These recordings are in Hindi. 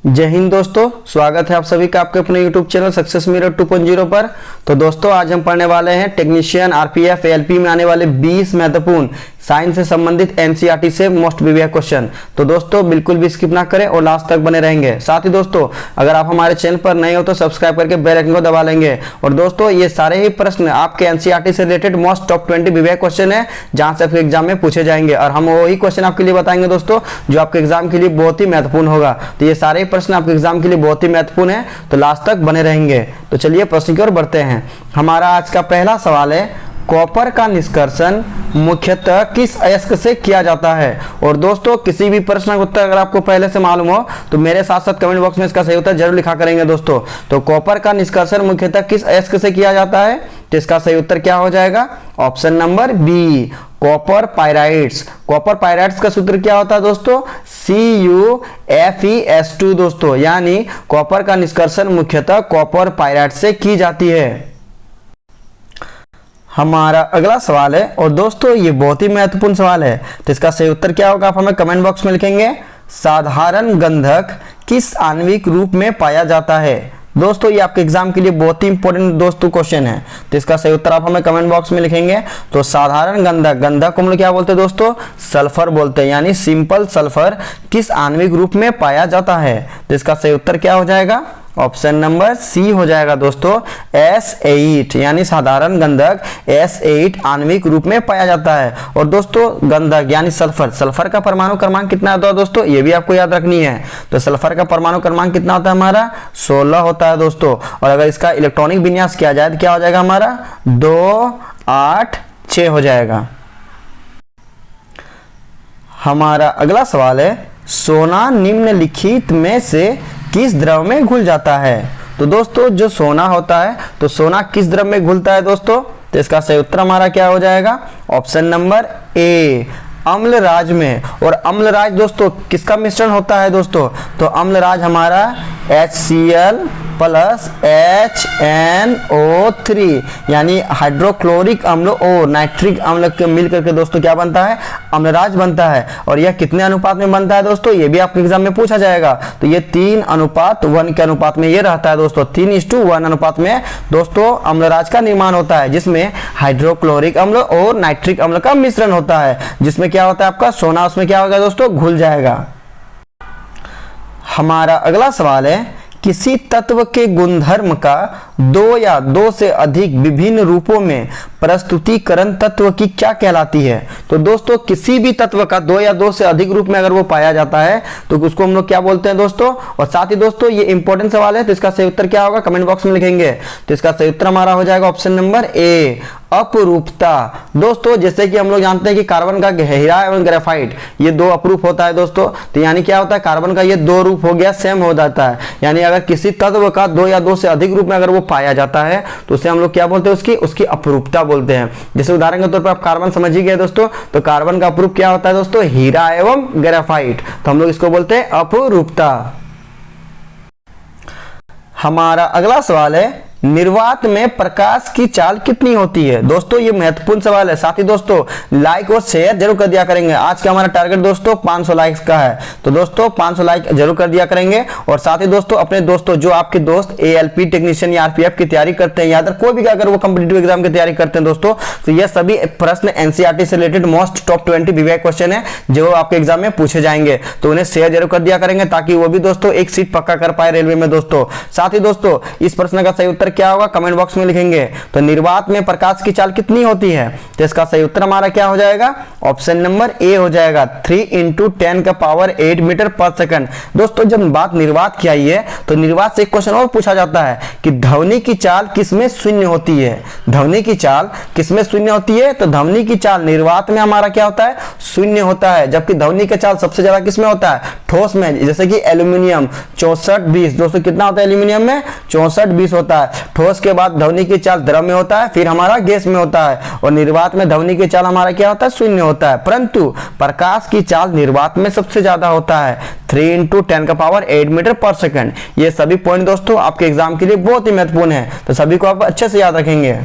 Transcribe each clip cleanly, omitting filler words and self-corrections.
जय हिंद दोस्तों, स्वागत है आप सभी का आपके अपने YouTube चैनल सक्सेस मिरर 2.0 पर। तो दोस्तों आज हम पढ़ने वाले हैं टेक्नीशियन आरपीएफ एएलपी में आने वाले 20 महत्वपूर्ण साइंस से संबंधित एनसीईआरटी से मोस्ट प्रीवियस क्वेश्चन। तो दोस्तों बिल्कुल भी स्किप ना करें और लास्ट तक बने रहेंगे। साथ ही दोस्तों अगर आप हमारे चैनल पर नए हो तो सब्सक्राइब करके बेल आइकन को दबा लेंगे। और दोस्तों ये सारे ही प्रश्न आपके एनसीईआरटी से related most top 20 previous question है जहां से आपके एग्जाम में पूछे जाएंगे और हम वही क्वेश्चन आपके लिए बताएंगे दोस्तों जो आपके एग्जाम के लिए बहुत ही महत्वपूर्ण होगा। तो ये सारे प्रश्न आपके एग्जाम के लिए बहुत ही महत्वपूर्ण है, तो लास्ट तक बने रहेंगे। तो चलिए प्रश्न की ओर बढ़ते हैं। हमारा आज का पहला सवाल है, कॉपर का निष्कर्षण मुख्यतः किस अयस्क से किया जाता है? और दोस्तों किसी भी प्रश्न का उत्तर अगर आपको पहले से मालूम हो तो मेरे साथ साथ कमेंट बॉक्स में इसका सही उत्तर जरूर लिखा करेंगे दोस्तों। तो कॉपर का निष्कर्षण मुख्यतः किस अयस्क से किया जाता है? तो इसका सही उत्तर क्या हो जाएगा? Option number B, copper pyrites. Copper pyrites का सूत्र क्या होता है दोस्तों? CuFeS2 दोस्तों, यानी कॉपर का निष्कर्षण मुख्यतः कॉपर पायराइड से की जाती है। हमारा अगला सवाल है और दोस्तों ये बहुत ही महत्वपूर्ण सवाल है, तो इसका सही उत्तर क्या होगा आप हमें कमेंट बॉक्स में लिखेंगे। साधारण गंधक किस आणविक रूप में पाया जाता है? दोस्तों ये आपके एग्जाम के लिए बहुत ही इंपॉर्टेंट दोस्तों क्वेश्चन है, तो इसका सही उत्तर आप हमें कमेंट बॉक्स में लिखेंगे। तो साधारण गंधक, गंधक को हम लोग क्या बोलते हैं दोस्तों? सल्फर बोलते हैं, यानी सिंपल सल्फर किस आणविक रूप में पाया जाता है? तो इसका सही उत्तर क्या हो जाएगा? ऑप्शन नंबर सी हो जाएगा दोस्तों, S8, यानी साधारण गंधक S8 आणविक रूप में पाया जाता है। और दोस्तों गंधक यानी सल्फर, सल्फर का परमाणु क्रमांक कितना होता है दोस्तों? ये भी आपको याद रखनी है। तो सल्फर का परमाणु क्रमांक कितना होता है हमारा? 16 होता है दोस्तों। और अगर इसका इलेक्ट्रॉनिक विन्यास किया जाए तो क्या हो जाएगा हमारा? 286 हो जाएगा। हमारा अगला सवाल है, सोना निम्नलिखित में से किस द्रव में घुल जाता है? तो दोस्तों जो सोना होता है तो सोना किस द्रव में घुलता है दोस्तों? तो इसका सही उत्तर हमारा क्या हो जाएगा? ऑप्शन नंबर ए, अम्लराज में। और अम्लराज दोस्तों किसका मिश्रण होता है दोस्तों? तो अम्लराज हमारा HCl प्लस HNO3 यानी हाइड्रोक्लोरिक अम्ल और नाइट्रिक अम्ल के मिल करके दोस्तों क्या बनता है? अम्लराज बनता है। और यह कितने अनुपात में बनता है दोस्तों? ये भी आपके एग्जाम में पूछा जाएगा। तो ये 3:1 के अनुपात में ये रहता है दोस्तों, 3:1 अनुपात में दोस्तों अम्लराज का निर्माण होता है, जिसमें हाइड्रोक्लोरिक अम्ल और नाइट्रिक अम्ल का मिश्रण होता है, जिसमें क्या होता है आपका सोना उसमें क्या होगा दोस्तों? घुल जाएगा। हमारा अगला सवाल है, किसी तत्व के गुणधर्म का दो या दो से अधिक विभिन्न रूपों में प्रस्तुतिकरण तत्व की क्या कहलाती है? तो दोस्तों किसी भी तत्व का दो या दो से अधिक रूप में अगर वो पाया जाता है तो उसको हम लोग क्या बोलते हैं दोस्तों? और साथ ही दोस्तों ये इंपॉर्टेंट सवाल है, तो इसका सही उत्तर क्या होगा कमेंट बॉक्स में लिखेंगे। तो इसका सही उत्तर हमारा हो जाएगा ऑप्शन नंबर ए, अपरूपता। दोस्तों जैसे कि हम लोग जानते हैं कि कार्बन का हीरा एवं ग्रेफाइट ये दो अपरूप होता है दोस्तों, तो यानी क्या होता है? कार्बन का ये दो रूप हो गया, सेम हो जाता है। यानी अगर किसी तत्व का दो या दो से अधिक रूप में अगर वो पाया जाता है तो उसे हम लोग क्या बोलते हैं? उसकी अपरूपता बोलते हैं। जैसे उदाहरण के तौर पर आप कार्बन समझ ही गए दोस्तों, तो कार्बन का अपरूप क्या होता है दोस्तों? हीरा एवं ग्रेफाइट, तो हम लोग इसको बोलते हैं अपरूपता। हमारा अगला सवाल है, निर्वात में प्रकाश की चाल कितनी होती है? दोस्तों ये महत्वपूर्ण सवाल है, साथ ही दोस्तों लाइक और शेयर जरूर कर दिया करेंगे। आज का हमारा टारगेट दोस्तों 500 लाइक्स का है, तो दोस्तों 500 लाइक जरूर कर दिया करेंगे। और साथ ही दोस्तों अपने दोस्तों जो आपके दोस्त एएलपी टेक्नीशियन या आरपीएफ की तैयारी करते हैं या कोई भी अगर वो कॉम्पिटिटिव एग्जाम की तैयारी करते हैं दोस्तों, तो ये सभी प्रश्न एनसीईआरटी से related most top 20 previous question है जो आपके एग्जाम में पूछे जाएंगे, तो उन्हें शेयर जरूर कर दिया करेंगे ताकि वो भी दोस्तों एक सीट पक्का कर पाए रेलवे में दोस्तों। साथ ही दोस्तों इस प्रश्न का सही उत्तर क्या होगा कमेंट बॉक्स में लिखेंगे। तो निर्वात में प्रकाश की चाल कितनी होती है? तो इसका सही उत्तर हमारा क्या हो जाएगा? ऑप्शन नंबर ए हो जाएगा, 3 × 10⁸ मीटर पर सेकंड। दोस्तों जब बात निर्वात की आई है तो निर्वात से एक क्वेश्चन और पूछा जाता है कि ध्वनि की चाल किसमें शून्य होती है? ध्वनि की चाल किसमें शून्य होती है? तो ध्वनि की चाल निर्वात में हमारा क्या होता है? शून्य होता है। जबकि ध्वनि का चाल सबसे ज्यादा किसमें होता है? ठोस में, जैसे कि एल्यूमिनियम 64-20। दोस्तों कितना होता है एल्यूमिनियम में? 64-20 होता है। ठोस के बाद ध्वनि की चाल द्रव में होता है, फिर हमारा गैस में होता है। और निर्वात में ध्वनि की चाल हमारा क्या होता है? शून्य होता है। परंतु प्रकाश की चाल निर्वात में सबसे ज्यादा होता है, 3 × 10⁸ मीटर पर सेकंड। ये सभी पॉइंट दोस्तों आपके एग्जाम के लिए बहुत ही महत्वपूर्ण है, तो सभी को आप अच्छे से याद रखेंगे।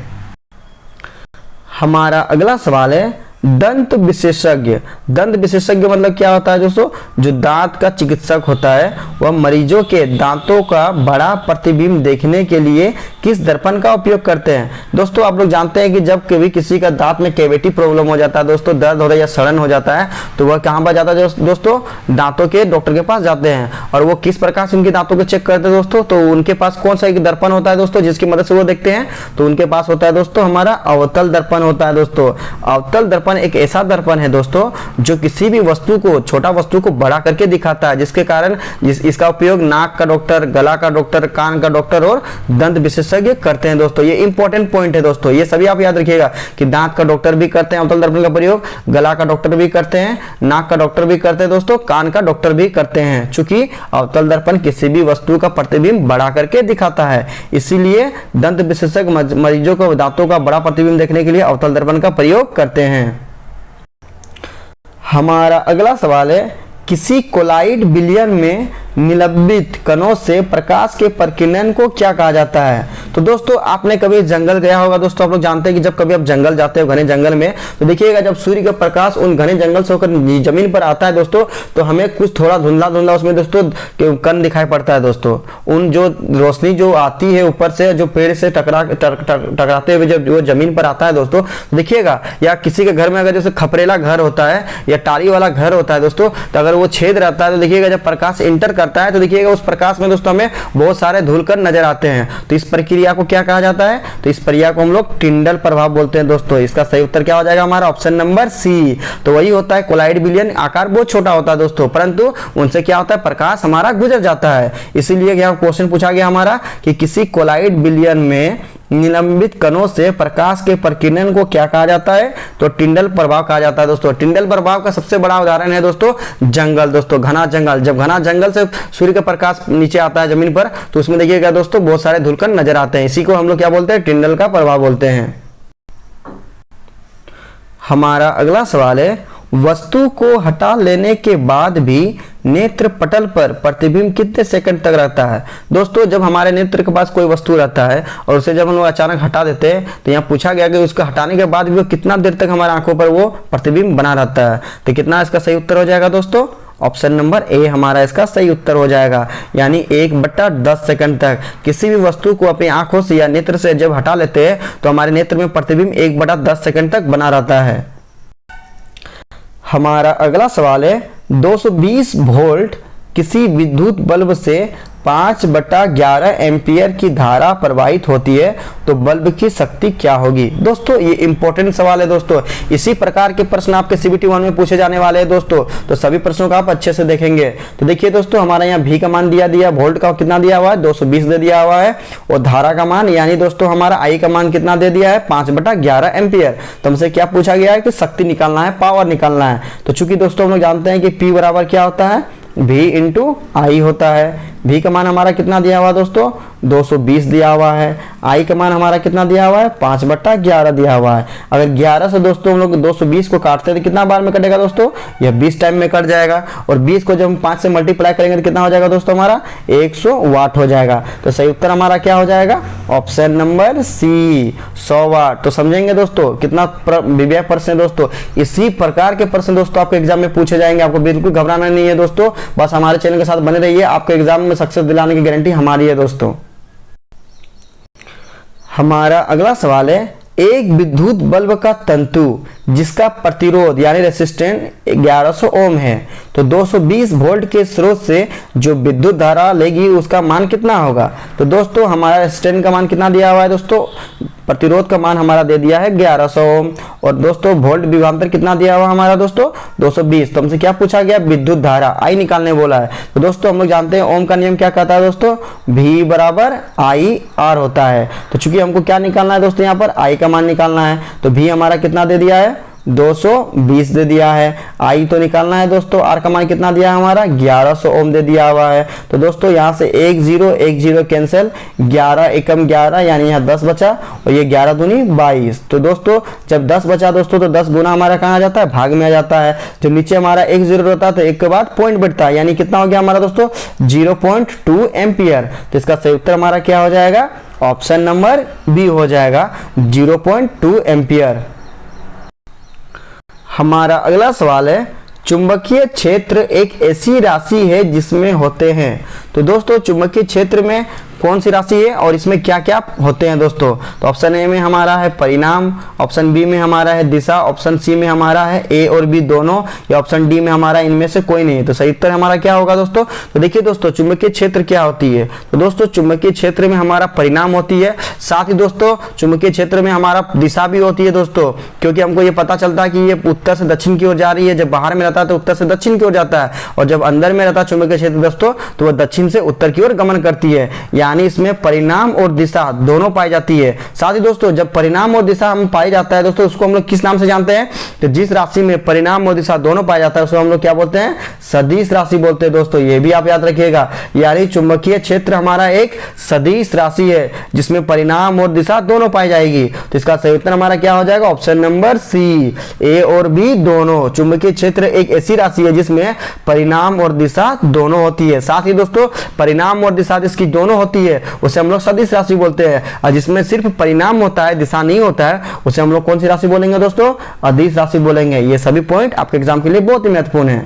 हमारा अगला सवाल है, दंत विशेषज्ञ। दंत विशेषज्ञ मतलब क्या होता है दोस्तों, जो दांत का चिकित्सक होता है वह मरीजों के दांतों का बड़ा प्रतिबिंब देखने के लिए किस दर्पण का उपयोग करते हैं। दोस्तों आप लोग जानते हैं कि जब कभी किसी का दांत में कैविटी प्रॉब्लम हो जाता है दोस्तों, दर्द हो रहा है या सड़न हो जाता है, तो वह कहाँ पर जाता है दोस्तों, दांतों के डॉक्टर के पास जाते हैं। और वो किस प्रकार से उनके दांतों को चेक करते हैं दोस्तों, तो उनके पास कौन सा एक दर्पण होता है दोस्तों जिसकी मदद से वो देखते हैं, तो उनके पास होता है दोस्तों हमारा अवतल दर्पण होता है दोस्तों। अवतल दर्पण एक ऐसा दर्पण है दोस्तों जो किसी भी वस्तु को, छोटा वस्तु को बड़ा करके दिखाता है, जिसके कारण इसका उपयोग नाक का डॉक्टर, गला का डॉक्टर, कान का डॉक्टर और दंत विशेषज्ञ करते हैं दोस्तों। ये इंपॉर्टेंट पॉइंट है दोस्तों, ये सभी आप याद रखिएगा कि दांत का डॉक्टर भी करते हैं अवतल दर्पण का प्रयोग, गला का डॉक्टर भी करते हैं, नाक का डॉक्टर भी करते हैं दोस्तों, कान का डॉक्टर भी करते हैं, चूंकि अवतल दर्पण किसी भी वस्तु का प्रतिबिंब बड़ा करके दिखाता है, इसीलिए दंत विशेषज्ञ मरीजों को दांतों का बड़ा प्रतिबिंब देखने के लिए अवतल दर्पण का प्रयोग करते हैं। हमारा अगला सवाल है, किसी कोलाइड विलयन में निलंबित कणों से प्रकाश के प्रकीर्णन को क्या कहा जाता है। तो दोस्तों आपने कभी जंगल गया होगा दोस्तों, आप लोग जानते हैं कि जब कभी आप जंगल जाते हो, घने जंगल में, तो देखिएगा जब सूर्य का प्रकाश उन घने जंगल से होकर जमीन पर आता है दोस्तों, तो हमें कुछ थोड़ा धुंधला धुंधला उसमें दोस्तों कण दिखाई पड़ता है दोस्तों। उन जो रोशनी जो आती है ऊपर से, जो पेड़ से टकराते हुए जब वो जमीन पर आता है दोस्तों, देखिएगा, या किसी के घर में अगर जैसे खपरेला घर होता है या टाली वाला घर होता है दोस्तों, तो अगर वो छेद रहता है तो देखिएगा जब प्रकाश इंटर करता है तो देखिएगा उस प्रकाश में दोस्तों हमें बहुत सारे धूलकण नजर आते हैं। तो इस प्रक्रिया को क्या कहा जाता है, तो इस प्रक्रिया को हम लोग टिंडल प्रभाव बोलते हैं दोस्तों। इसका सही उत्तर क्या हो जाएगा हमारा, ऑप्शन नंबर सी। तो वही होता है कोलाइड विलयन, आकार बहुत छोटा होता है दोस्तों, परंतु उनसे क्या होता है, प्रकाश हमारा गुजर जाता है। इसीलिए क्या क्वेश्चन पूछा गया हमारा कि किसी कोलाइड विलयन में निलंबित कणों से प्रकाश के प्रकीर्णन को क्या कहा जाता है, तो टिंडल प्रभाव कहा जाता है दोस्तों। टिंडल प्रभाव का सबसे बड़ा उदाहरण है दोस्तों जंगल दोस्तों, घना जंगल। जब घना जंगल से सूर्य का प्रकाश नीचे आता है जमीन पर, तो उसमें देखिएगा दोस्तों बहुत सारे धूलकण नजर आते हैं, इसी को हम लोग क्या बोलते हैं, टिंडल का प्रभाव बोलते हैं। हमारा अगला सवाल है, वस्तु को हटा लेने के बाद भी नेत्र पटल पर प्रतिबिंब कितने सेकंड तक रहता है। दोस्तों जब हमारे नेत्र के पास कोई वस्तु रहता है और उसे जब हम लोग अचानक हटा देते हैं, तो यहाँ पूछा गया कि उसको हटाने के बाद भी वो कितना देर तक हमारे आंखों पर वो प्रतिबिंब बना रहता है। तो कितना इसका सही उत्तर हो जाएगा दोस्तों, ऑप्शन नंबर ए हमारा इसका सही उत्तर हो जाएगा, यानी 1/10 सेकंड तक। किसी भी वस्तु को अपनी आंखों से या नेत्र से जब हटा लेते हैं तो हमारे नेत्र में प्रतिबिंब 1/10 सेकंड तक बना रहता है। हमारा अगला सवाल है, 220 वोल्ट किसी विद्युत बल्ब से 5/11 एम्पियर की धारा प्रवाहित होती है, तो बल्ब की शक्ति क्या होगी। दोस्तों ये इंपॉर्टेंट सवाल है दोस्तों, इसी प्रकार के प्रश्न आपके CBT 1 में पूछे जाने वाले हैं दोस्तों, तो सभी प्रश्नों का आप अच्छे से देखेंगे। तो देखिए दोस्तों हमारा यहाँ V का मान दिया वोल्ट का कितना दिया हुआ है, 220 दे दिया हुआ है, और धारा का मान यानी दोस्तों हमारा I का मान कितना दे दिया है, 5/11 एम्पियर। तो हमसे क्या पूछा गया है कि शक्ति निकालना है, पावर निकालना है। तो चूंकि दोस्तों हम लोग जानते हैं कि P बराबर क्या होता है, V × I होता है। V का मान हमारा कितना दिया हुआ है दोस्तों, 220 दिया हुआ है। I का मान हमारा कितना दिया हुआ है, 5/11 दिया हुआ है। अगर 11 से दोस्तों हम लोग 220 को काटते हैं तो कितना बार में कटेगा दोस्तों, यह 20 टाइम में कट जाएगा, और 20 को जब हम 5 से मल्टीप्लाई करेंगे तो कितना हो जाएगा दोस्तों, हमारा 100 वाट हो जाएगा। तो सही उत्तर हमारा क्या हो जाएगा, ऑप्शन नंबर सी, 100 वाट। तो समझेंगे दोस्तों कितना विवेक प्रश्न है दोस्तों। इसी प्रकार के प्रश्न दोस्तों आपके एग्जाम में पूछे जाएंगे, आपको बिल्कुल घबराना नहीं है दोस्तों, बस हमारे चैनल के साथ बने रहिए, आपके एग्जाम में सक्सेस दिलाने की गारंटी हमारी है दोस्तों। हमारा अगला सवाल है, एक विद्युत बल्ब का तंतु जिसका प्रतिरोध यानी रेसिस्टेंस 1100 ओम है, तो 220 वोल्ट के स्रोत से जो विद्युत धारा लेगी उसका मान कितना होगा। तो दोस्तों हमारा रेसिस्टेंस का मान कितना दिया हुआ है दोस्तों, प्रतिरोध का मान हमारा दे दिया है 1100 ओम, और दोस्तों वोल्ट विभवांतर कितना दिया हुआ हमारा दोस्तों 220। तो हमसे क्या पूछा गया, विद्युत धारा I निकालने बोला है। तो दोस्तों हम लोग जानते हैं ओम का नियम क्या कहता है दोस्तों, V = IR होता है। तो चूंकि हमको क्या निकालना है दोस्तों, यहाँ पर I का मान निकालना है, तो V हमारा कितना दे दिया है, 220 दे दिया है। I तो निकालना है दोस्तों, R का मान कितना दिया है हमारा, 1100 ओम दे दिया हुआ है। तो दोस्तों यहाँ से 1 0 कैंसिल, 11 एकम 11 यानी यहाँ 10 बचा, और ये 11 दूनी 22। तो दोस्तों जब 10 बचा दोस्तों, तो 10 गुना हमारा कहाँ आ जाता है, भाग में आ जाता है। जब नीचे हमारा 1 0 रहता है तो 1 के बाद पॉइंट बैठता है, यानी कितना हो गया हमारा दोस्तों 0.2 एम्पियर। तो इसका सही उत्तर हमारा क्या हो जाएगा, ऑप्शन नंबर बी हो जाएगा, 0.2 एम्पियर। हमारा अगला सवाल है, चुंबकीय क्षेत्र एक ऐसी राशि है जिसमें होते हैं। तो दोस्तों चुंबकीय क्षेत्र में कौन सी राशि है और इसमें क्या क्या होते हैं दोस्तों? तो ऑप्शन ए में हमारा है परिणाम, ऑप्शन बी में हमारा है दिशा, ऑप्शन सी में हमारा है ए और बी दोनों, या ऑप्शन डी में हमारा इनमें से कोई नहीं है। तो सही उत्तर हमारा क्या होगा दोस्तों? तो देखिए दोस्तों चुंबकीय क्षेत्र क्या होती है? तो दोस्तों चुंबकीय क्षेत्र में हमारा परिणाम होती है, साथ ही दोस्तों चुंबकीय क्षेत्र में हमारा दिशा भी होती है दोस्तों, क्योंकि हमको ये पता चलता है कि ये उत्तर से दक्षिण की ओर जा रही है। जब बाहर में रहता है तो उत्तर से दक्षिण की ओर जाता है, और जब अंदर में रहता है चुंबकीय क्षेत्र दोस्तों तो वह दक्षिण से उत्तर की ओर गमन करती है, यानी इसमें परिणाम और दिशा दोनों पाई जाती है। साथ ही दोस्तों जब परिणाम और दिशा हम पाई जाता है दोस्तों, उसको हम लोग किस नाम से जानते हैं? तो जिस राशि में परिणाम और दिशा दोनों पाया जाता है उसको हम लोग क्या बोलते हैं? सदिश राशि बोलते हैं दोस्तों, ये भी आप याद रखिएगा। यानी चुंबकीय क्षेत्र हमारा एक सदिश राशि है जिसमें परिणाम और दिशा दोनों पाई जाएगी। तो इसका सही उत्तर हमारा क्या हो जाएगा? ऑप्शन नंबर सी, ए और बी दोनों। चुंबकीय क्षेत्र एक ऐसी राशि है जिसमें परिणाम और दिशा दोनों होती है। साथ ही दोस्तों परिणाम और दिशा जिसकी दोनों होती है उसे हम लोग सदिश राशि बोलते हैं, और जिसमें सिर्फ परिणाम होता है दिशा नहीं होता है उसे हम लोग कौन सी राशि बोलेंगे दोस्तों? अदिश राशि बोलेंगे। ये सभी पॉइंट आपके एग्जाम के लिए बहुत ही महत्वपूर्ण है।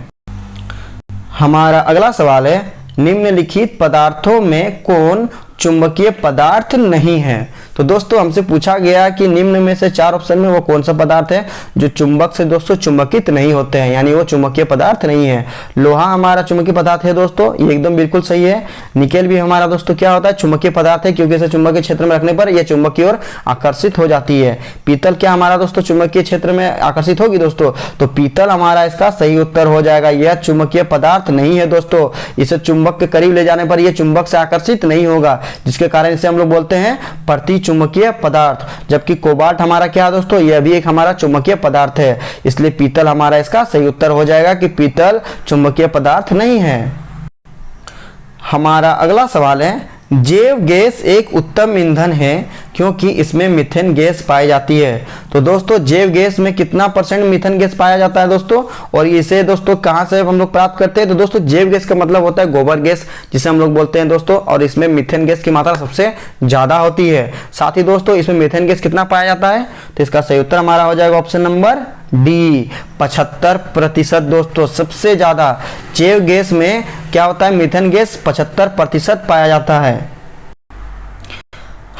हमारा अगला सवाल है, निम्नलिखित पदार्थों में कौन चुंबकीय पदार्थ नहीं है? तो दोस्तों हमसे पूछा गया कि निम्न में से 4 ऑप्शन में वो कौन सा पदार्थ है जो चुंबक से दोस्तों चुंबकित नहीं होते हैं, यानी वो चुंबकीय पदार्थ नहीं है। लोहा हमारा चुंबकीय पदार्थ है दोस्तों, ये एकदम बिल्कुल सही है। निकेल भी हमारा दोस्तों क्या होता है? चुंबकीय पदार्थ है, क्योंकि इसे चुंबकीय क्षेत्र में रखने पर यह चुंबक की ओर आकर्षित हो जाती है। पीतल क्या हमारा दोस्तों चुंबकीय क्षेत्र में आकर्षित होगी दोस्तों? तो पीतल हमारा इसका सही उत्तर हो जाएगा। यह चुंबकीय पदार्थ नहीं है दोस्तों, इसे चुंबक के करीब ले जाने पर यह चुंबक से आकर्षित नहीं होगा, जिसके कारण इसे हम लोग बोलते हैं प्रति चुंबकीय पदार्थ। जबकि कोबाल्ट हमारा क्या है दोस्तों? यह भी एक हमारा चुंबकीय पदार्थ है, इसलिए पीतल हमारा इसका सही उत्तर हो जाएगा कि पीतल चुंबकीय पदार्थ नहीं है। हमारा अगला सवाल है, जैव गैस एक उत्तम ईंधन है क्योंकि इसमें मीथेन गैस पाई जाती है। तो दोस्तों जैव गैस में कितना % मीथेन गैस पाया जाता है दोस्तों, और इसे दोस्तों कहां से हम लोग प्राप्त करते हैं? तो दोस्तों जैव गैस का मतलब होता है गोबर गैस, जिसे हम लोग बोलते हैं दोस्तों, और इसमें मीथेन गैस की मात्रा सबसे ज्यादा होती है। साथ ही दोस्तों इसमें मीथेन गैस कितना पाया जाता है? तो इसका सही उत्तर हमारा हो जाएगा ऑप्शन नंबर डी, 75% दोस्तों। सबसे ज्यादा जैव गैस में क्या होता है? मीथेन गैस 75% पाया जाता है।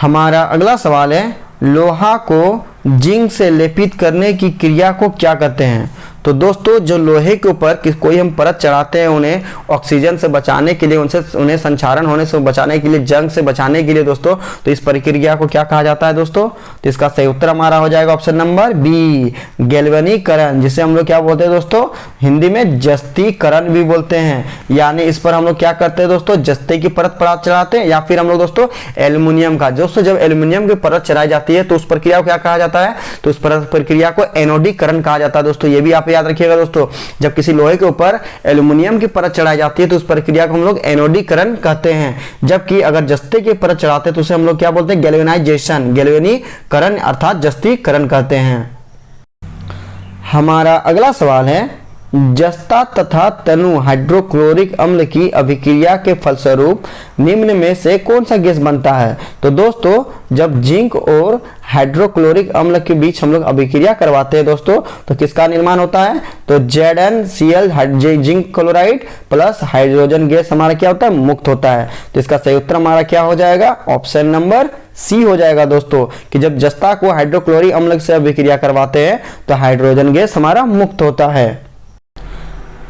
हमारा अगला सवाल है, लोहा को जिंक से लेपित करने की क्रिया को क्या कहते हैं? तो दोस्तों जो लोहे के ऊपर कोई हम परत चढ़ाते हैं उन्हें ऑक्सीजन से बचाने के लिए, उन्हें संक्षारण होने से बचाने के लिए, जंग से बचाने के लिए दोस्तों, तो इस प्रक्रिया को क्या कहा जाता है दोस्तों? तो इसका सही उत्तर हमारा हो जाएगा ऑप्शन नंबर बी, गैल्वेनीकरण, जिसे हम लोग क्या बोलते हैं दोस्तों? हिंदी में जस्तीकरण भी बोलते हैं। यानी इस पर हम लोग क्या करते हैं दोस्तों? जस्ते की परत चढ़ाते हैं, या फिर हम लोग दोस्तों एल्युमिनियम का। दोस्तों जब एल्युमिनियम की परत चढ़ाई जाती है तो उस प्रक्रिया को क्या कहा जाता है? तो उस प्रक्रिया को एनोडीकरण कहा जाता है दोस्तों। ये भी आप याद रखिएगा दोस्तों, जब किसी लोहे के ऊपर एल्युमिनियम की परत चढ़ाई जाती है तो उस प्रक्रिया को हम लोग एनोडीकरण कहते हैं। जबकि अगर जस्ते की परत चढ़ाते हैं तो उसे हम लोग क्या बोलते हैं? गैल्वेनाइजेशन, गैल्वेनीकरण अर्थात जस्तीकरण कहते हैं। हमारा अगला सवाल है, जस्ता तथा तनु हाइड्रोक्लोरिक अम्ल की अभिक्रिया के फलस्वरूप निम्न में से कौन सा गैस बनता है? तो दोस्तों जब जिंक और हाइड्रोक्लोरिक अम्ल के बीच हम लोग अभिक्रिया करवाते हैं दोस्तों, तो किसका निर्माण होता है? तो ZnCl zinc chloride plus hydrogen gas हमारा क्या होता है? मुक्त होता है। तो इसका सही उत्तर हमारा क्या हो जाएगा? ऑप्शन नंबर सी हो जाएगा दोस्तों, कि जब जस्ता को हाइड्रोक्लोरिक अम्ल से अभिक्रिया करवाते हैं तो हाइड्रोजन गैस हमारा मुक्त होता है।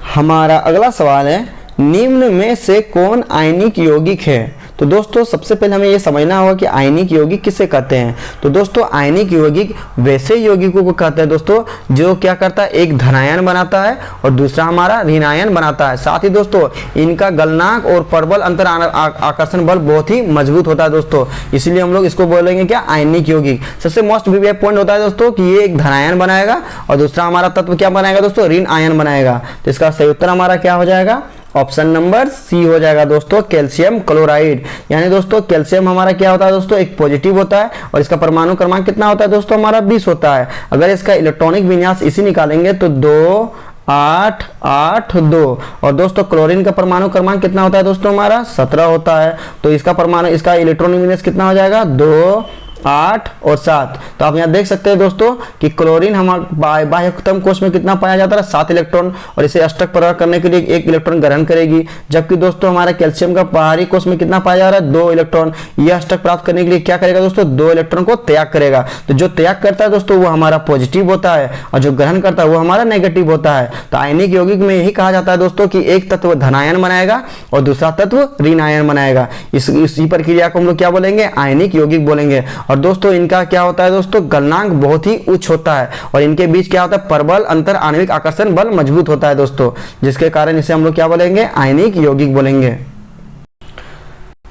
हमारा अगला सवाल है, निम्न में से कौन आयनिक यौगिक है? तो दोस्तों सबसे पहले हमें यह समझना होगा कि आयनिक यौगिक किसे कहते हैं। तो दोस्तों आयनिक यौगिक वैसे यौगिकों को कहते हैं दोस्तों जो क्या करता है? एक धनायन बनाता है और दूसरा हमारा ऋणायन बनाता है। साथ ही दोस्तों इनका गलनांक और प्रबल अंतर आकर्षण बल बहुत ही मजबूत होता है दोस्तों, इसलिए हम लोग इसको बोलेंगे क्या? आयनिक यौगिक। सबसे मोस्ट पॉइंट होता है दोस्तों कि ये एक धनायन बनाएगा और दूसरा हमारा तत्व क्या बनाएगा दोस्तों? ऋण आयन बनाएगा। तो इसका सही उत्तर हमारा क्या हो जाएगा? ऑप्शन नंबर सी हो जाएगा दोस्तों, कैल्शियम क्लोराइड। यानी दोस्तों कैल्शियम हमारा क्या होता है दोस्तों? एक पॉजिटिव होता है और इसका परमाणु क्रमांक कितना होता है दोस्तों? हमारा 20 होता है। अगर इसका इलेक्ट्रॉनिक विन्यास इसी निकालेंगे तो 2 8 8 2। और दोस्तों क्लोरीन का परमाणु क्रमांक कितना होता है दोस्तों? हमारा 17 होता है। तो इसका इलेक्ट्रॉनिक विन्यास कितना हो जाएगा? 2 8 और 7। तो आप यहाँ देख सकते हैं दोस्तों कि क्लोरीन हमारे बाह्यतम कोश में कितना पाया जाता है, 7 इलेक्ट्रॉन, और इसे अष्टक प्रवाह करने के लिए 1 इलेक्ट्रॉन ग्रहण करेगी। जबकि दोस्तों हमारे कैल्शियम का बाहरी कोश में कितना पाया जा रहा है, 2 इलेक्ट्रॉन। यह अष्टक प्राप्त करने के लिए क्या करेगा दोस्तों, 2 इलेक्ट्रॉन को त्याग करेगा। तो जो त्याग करता है दोस्तों वो हमारा पॉजिटिव होता है, और जो ग्रहण करता है वो हमारा नेगेटिव होता है। तो आयनिक यौगिक में यही कहा जाता है दोस्तों कि एक तत्व धनायन बनाएगा और दूसरा तत्व ऋणायन बनाएगा। इसी प्रक्रिया को हम लोग क्या बोलेंगे, आयनिक यौगिक बोलेंगे। और दोस्तों इनका क्या होता है दोस्तों, गलनांक बहुत ही उच्च होता है, और इनके बीच क्या होता है, परबल अंतर आणविक आकर्षण बल मजबूत होता है दोस्तों, जिसके कारण इसे हम लोग क्या बोलेंगे, आयनिक यौगिक बोलेंगे।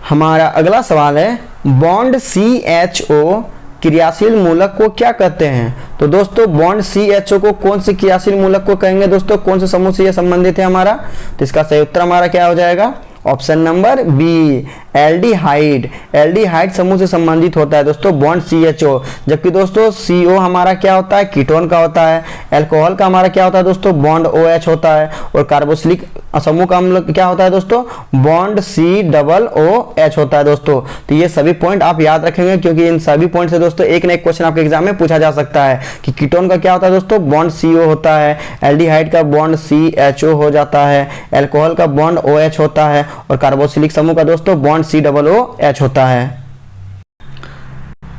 हमारा अगला सवाल है, बॉन्ड CHO क्रियाशील मूलक को क्या कहते हैं? तो दोस्तों बॉन्ड CHO को कौन से क्रियाशील मूलक को कहेंगे दोस्तों, कौन से समूह से यह संबंधित है हमारा? तो इसका सही उत्तर हमारा क्या हो जाएगा, option number B, aldehyde. Aldehyde समूह से संबंधित होता है दोस्तों बॉन्ड CHO। जबकि दोस्तों CO हमारा क्या होता है, कीटोन का होता है। अल्कोहल का हमारा क्या होता है दोस्तों, बॉन्ड OH होता है। और कार्बोक्सिलिक समूह का हम लोग क्या होता है दोस्तों, बॉन्ड COOH होता है दोस्तों। तो ये सभी पॉइंट आप याद रखेंगे, क्योंकि इन सभी पॉइंट से दोस्तों एक ना एक क्वेश्चन आपके एग्जाम में पूछा जा सकता है कि कीटोन का क्या होता है दोस्तों, बॉन्ड CO होता है। एल्डिहाइड का बॉन्ड CHO हो जाता है। अल्कोहल का बॉन्ड OH होता है। और कार्बोक्सिलिक समूह का दोस्तों बॉन्ड COOH होता है।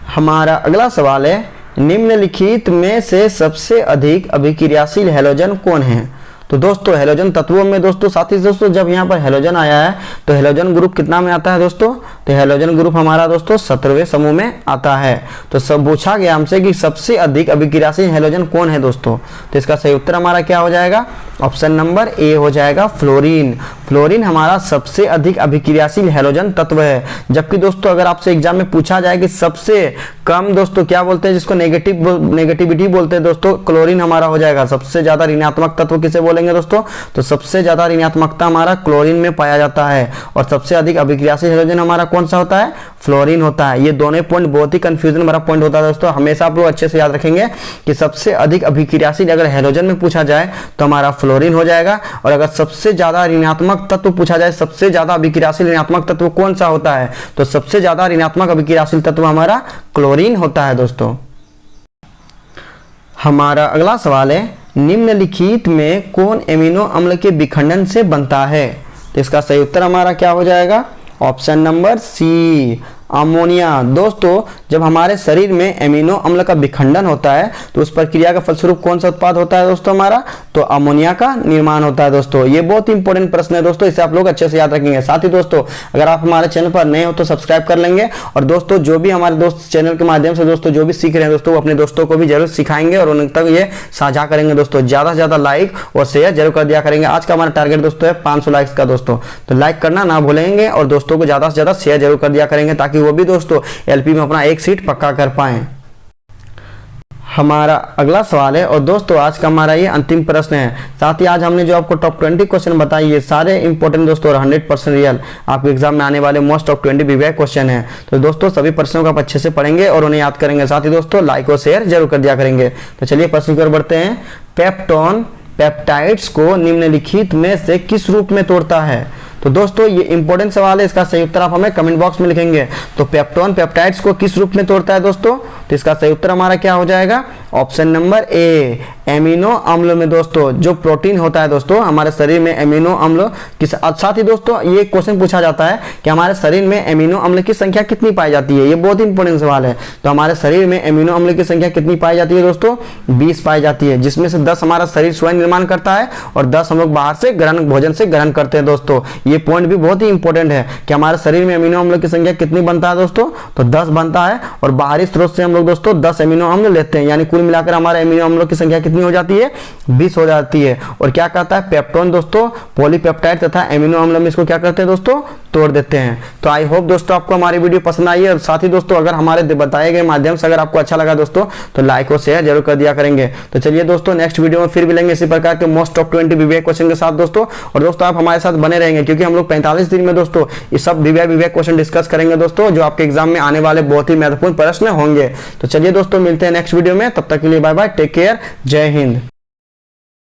हमारा अगला सवाल है, निम्नलिखित में से सबसे अधिक अभिक्रियाशील हैलोजन कौन है? तो दोस्तों हैलोजन तत्वों में दोस्तों साथ ही दोस्तों जब यहाँ पर हैलोजन आया है तो हैलोजन ग्रुप कितना में आता है दोस्तों, तो हैलोजन ग्रुप हमारा दोस्तों 17वें समूह में आता है। तो सब पूछा गया हमसे कि सबसे अधिक अभिक्रियाशील हैलोजन कौन है दोस्तों, तो इसका सही उत्तर हमारा क्या हो जाएगा, ऑप्शन नंबर ए हो जाएगा, फ्लोरीन। फ्लोरीन हमारा सबसे अधिक अभिक्रियाशील हैलोजन तत्व है। जबकि दोस्तों अगर आपसे एग्जाम में पूछा जाए कि सबसे कम दोस्तों क्या बोलते हैं, जिसको नेगेटिविटी बोलते हैं दोस्तों, क्लोरीन हमारा हो जाएगा। सबसे ज्यादा ऋणात्मक तत्व किसे बोलेंगे दोस्तों, तो सबसे ज्यादा ऋणात्मकता हमारा क्लोरीन में पाया जाता है। और सबसे अधिक अभिक्रियाशील हैलोजन हमारा कौन सा होता है, फ्लोरीन होता है। ये दोनों पॉइंट बहुत ही कंफ्यूजन भरा पॉइंट होता है दोस्तों, हमेशा आप लोग अच्छे से याद रखेंगे कि सबसे अधिक अभिक्रियाशील अगर हैलोजन में पूछा जाए तो हमारा फ्लोरीन हो जाएगा। और अगर सबसे ज्यादा ऋणात्मक तत्व पूछा जाए, सबसे ज्यादा अभिक्रियाशील ऋणात्मक तत्व कौन सा होता है, तो सबसे ज्यादा ऋणात्मक अभिक्रियाशील तत्व हमारा क्लोरीन होता है दोस्तों। हमारा अगला सवाल है, निम्नलिखित में कौन एमिनो अम्ल के विखंडन से बनता है? तो इसका सही उत्तर हमारा क्या हो जाएगा, ऑप्शन नंबर सी, अमोनिया। दोस्तों जब हमारे शरीर में एमिनो अम्ल का विखंडन होता है तो उस प्रक्रिया का फलस्वरूप कौन सा उत्पाद होता है दोस्तों हमारा, तो अमोनिया का निर्माण होता है दोस्तों। ये बहुत ही इंपॉर्टेंट प्रश्न है दोस्तों, इसे आप लोग अच्छे से याद रखेंगे। साथ ही दोस्तों अगर आप हमारे चैनल पर नए हो तो सब्सक्राइब कर लेंगे। और दोस्तों जो भी हमारे दोस्त चैनल के माध्यम से दोस्तों जो भी सीख रहे हैं दोस्तों, वो अपने दोस्तों को भी जरूर सिखाएंगे और उन तक ये साझा करेंगे दोस्तों। ज्यादा से ज्यादा लाइक और शेयर जरूर कर दिया करेंगे। आज का हमारा टारगेट दोस्तों है 500 लाइक्स का दोस्तों, तो लाइक करना ना भूलेंगे और दोस्तों को ज्यादा से ज्यादा शेयर जरूर कर दिया करेंगे, ताकि वो भी दोस्तों एलपी में अपना एक सीट पक्का कर पाए। हमारा अगला सवाल है, और दोस्तों आज का हमारा ये अंतिम प्रश्न है। साथ ही आज हमने जो आपको टॉप 20 क्वेश्चन बताए, ये सारे इंपॉर्टेंट दोस्तों और 100% रियल आपके एग्जाम में आने वाले मोस्ट टॉप 20 विवेक क्वेश्चन है। तो दोस्तों सभी प्रश्नों को आप अच्छे से पढ़ेंगे और उन्हें याद करेंगे। साथ ही दोस्तों लाइक और शेयर जरूर कर दिया करेंगे। तो चलिए प्रश्न की ओर बढ़ते हैं। पेप्टोन पेप्टाइड्स को निम्नलिखित में से किस रूप में तोड़ता है? तो दोस्तों ये इंपॉर्टेंट सवाल है, इसका सही उत्तर आप हमें कमेंट बॉक्स में लिखेंगे। तो पेप्टोन पेप्टाइड्स को किस रूप में तोड़ता है दोस्तों, तो इसका सही उत्तर हमारा क्या हो जाएगा, ऑप्शन नंबर ए, एमिनो अम्ल में। दोस्तों जो प्रोटीन होता है दोस्तों हमारे शरीर में एमिनो अम्ल किस, साथ ही दोस्तों ये क्वेश्चन पूछा जाता है कि हमारे शरीर में एमिनो अम्ल की संख्या कितनी पाई जाती है। ये बहुत इंपॉर्टेंट सवाल है। तो हमारे शरीर में एमिनो अम्ल की संख्या कितनी पाई जाती है दोस्तों, 20 पाई जाती है, जिसमें से 10 हमारा शरीर स्वयं निर्माण करता है और 10 हम लोग बाहर से भोजन से ग्रहण करते हैं दोस्तों। ये पॉइंट भी बहुत ही इंपॉर्टेंट है कि हमारे शरीर में एमिनो अम्ल की संख्या कितनी बनता है दोस्तों, तो 10 बनता है। और बाहरी स्रोत से हम लोग दोस्तों 10 एमिनो अम्ल लेते हैं, यानी कुल मिलाकर हमारे एमिनो अम्लों की संख्या कितनी हो जाती है, 20 हो जाती है। और क्या कहता है पेप्टोन दोस्तों पॉलीपेप्टाइड तथा एमिनो अम्ल में इसको क्या करते हैं दोस्तों, तोड़ देते हैं। तो आई होप दोस्तों आपको हमारी वीडियो पसंद आई है। और साथ ही दोस्तों अगर हमारे बताए गए माध्यम से अगर आपको अच्छा लगा दोस्तों तो लाइक और शेयर जरूर कर दिया करेंगे। तो चलिए दोस्तों नेक्स्ट वीडियो में फिर मिलेंगे इसी प्रकार के मोस्ट टॉप 20 विवेक क्वेश्चन के साथ दोस्तों। और दोस्तों आप हमारे साथ बने रहेंगे, क्योंकि हम लोग 45 दिन में दोस्तों ये सब विवेक क्वेश्चन डिस्कस करेंगे दोस्तों, जो आपके एग्जाम में आने वाले बहुत ही महत्वपूर्ण प्रश्न होंगे। तो चलिए दोस्तों मिलते हैं नेक्स्ट वीडियो में, तब तक के लिए बाय बाय, टेक केयर, जय हिंद।